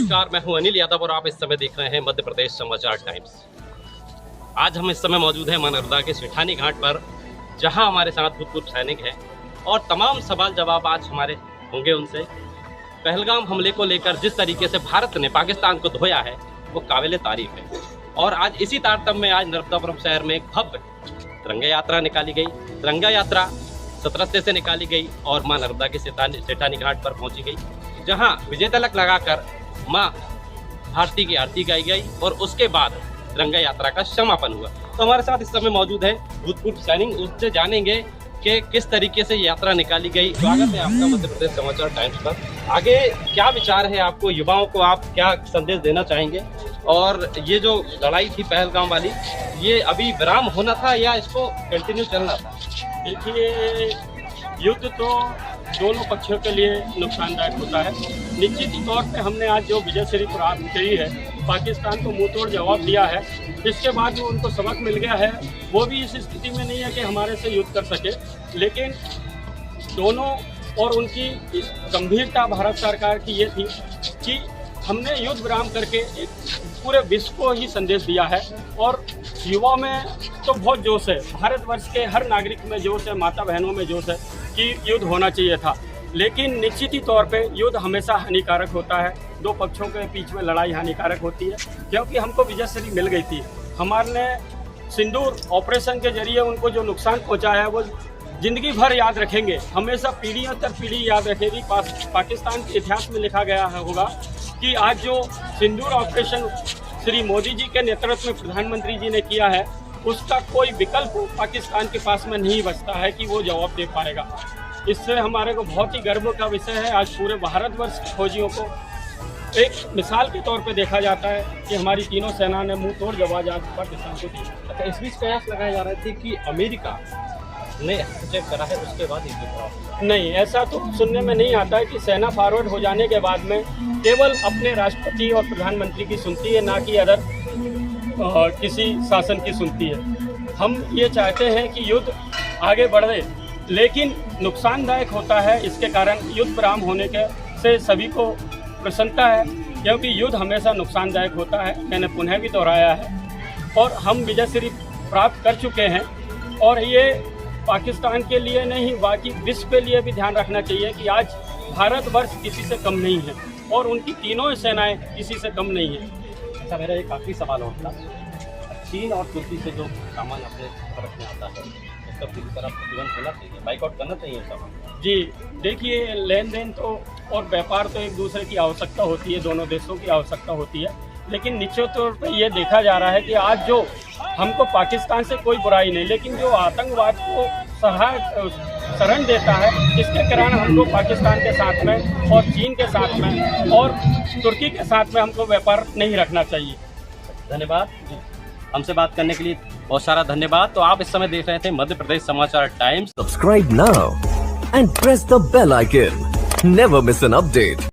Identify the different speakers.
Speaker 1: नमस्कार, मैं हूं अनिल यादव और आप इस समय देख रहे हैं मध्य प्रदेश समाचार टाइम्स। आज हम इस समय मौजूद हैं मां नर्मदा के सेठानी घाट पर, जहां हमारे साथ भूतपूर्व सैनिक हैं और तमाम सवाल जवाब आज हमारे होंगे उनसे। पहलगाम हमले को लेकर जिस तरीके से भारत ने पाकिस्तान को धोया है वो काबिले तारीफ है। और आज इसी तारतम्य में आज नर्मदापुरम शहर में एक भव्य तिरंगा यात्रा निकाली गई। तिरंगा यात्रा सतरस्ते से निकाली गई और मां नर्मदा के सेठानी घाट पर पहुंची गई, जहां विजय तिलक लगाकर मां भारती की आरती गाई गई और उसके बाद तिरंगा यात्रा का समापन हुआ। तो हमारे साथ इस समय मौजूद है भूतपूर्व सैनिक, उससे जानेंगे कि किस तरीके से यात्रा निकाली गई। स्वागत है आपका मध्य प्रदेश समाचार टाइम्स पर। आगे क्या विचार है आपको, युवाओं को आप क्या संदेश देना चाहेंगे? और ये जो लड़ाई थी पहलगाम वाली, ये अभी विराम होना था या इसको कंटिन्यू चलना था?
Speaker 2: देखिए, युद्ध तो दोनों पक्षों के लिए नुकसानदायक होता है। निश्चित तौर पे हमने आज जो विजय श्री प्राप्त की है, पाकिस्तान को मुंहतोड़ जवाब दिया है। इसके बाद जो उनको सबक मिल गया है, वो भी इस स्थिति में नहीं है कि हमारे से युद्ध कर सके। लेकिन दोनों और उनकी गंभीरता भारत सरकार की ये थी कि हमने युद्ध विराम करके एक पूरे विश्व को ही संदेश दिया है। और युवा में तो बहुत जोश है, भारतवर्ष के हर नागरिक में जोश है, माता बहनों में जोश है कि युद्ध होना चाहिए था। लेकिन निश्चित ही तौर पे युद्ध हमेशा हानिकारक होता है। दो पक्षों के बीच में लड़ाई हानिकारक होती है, क्योंकि हमको विजयश्री मिल गई थी। हमारे सिंदूर ऑपरेशन के जरिए उनको जो नुकसान पहुंचा है वो जिंदगी भर याद रखेंगे, हमेशा पीढ़ियों तर पीढ़ी याद रखेगी। पाकिस्तान के इतिहास में लिखा गया होगा कि आज जो सिंदूर ऑपरेशन श्री मोदी जी के नेतृत्व में प्रधानमंत्री जी ने किया है, उसका कोई विकल्प पाकिस्तान के पास में नहीं बचता है कि वो जवाब दे पाएगा। इससे हमारे को बहुत ही गर्व का विषय है। आज पूरे भारतवर्ष के फौजियों को एक मिसाल के तौर पे देखा जाता है कि हमारी तीनों सेना ने मुंह तोड़ जवाब आज पाकिस्तान को दी।
Speaker 1: अच्छा, इस बीच प्रयास लगाए जा रहे थे कि अमेरिका ने हस्तक्षेप करा है, उसके बाद
Speaker 2: नहीं, ऐसा तो सुनने में नहीं आता है कि सेना फॉरवर्ड हो जाने के बाद में केवल अपने राष्ट्रपति और प्रधानमंत्री की सुनती है, ना कि अदर किसी शासन की सुनती है। हम ये चाहते हैं कि युद्ध आगे बढ़े, लेकिन नुकसानदायक होता है। इसके कारण युद्ध विराम होने के से सभी को प्रसन्नता है, क्योंकि युद्ध हमेशा नुकसानदायक होता है। मैंने पुनः भी दोहराया है और हम विजयश्री प्राप्त कर चुके हैं। और ये पाकिस्तान के लिए नहीं, बाकी विश्व के लिए भी ध्यान रखना चाहिए कि आज भारतवर्ष किसी से कम नहीं है और उनकी तीनों सेनाएं किसी से कम नहीं है।
Speaker 1: अच्छा, मेरा एक आखिरी सवाल और था। चीन और तुर्की से जो सामान अपने भारत में आता है, उसका पूरी तरह प्रतिबंध होना चाहिए, बाइकआउट करना चाहिए सब?
Speaker 2: जी, देखिए, लेन देन तो और व्यापार तो एक दूसरे की आवश्यकता होती है, दोनों देशों की आवश्यकता होती है। लेकिन निश्चित तौर पर यह देखा जा रहा है कि आज जो हमको पाकिस्तान से कोई बुराई नहीं, लेकिन जो आतंकवाद को शरण देता है, इसके कारण हमको पाकिस्तान के साथ में और चीन के साथ में और तुर्की के साथ में हमको व्यापार नहीं रखना चाहिए।
Speaker 1: धन्यवाद, हमसे बात करने के लिए बहुत सारा धन्यवाद। तो आप इस समय देख रहे थे मध्य प्रदेश समाचार times.
Speaker 3: Subscribe now and press the bell icon. Never miss an update.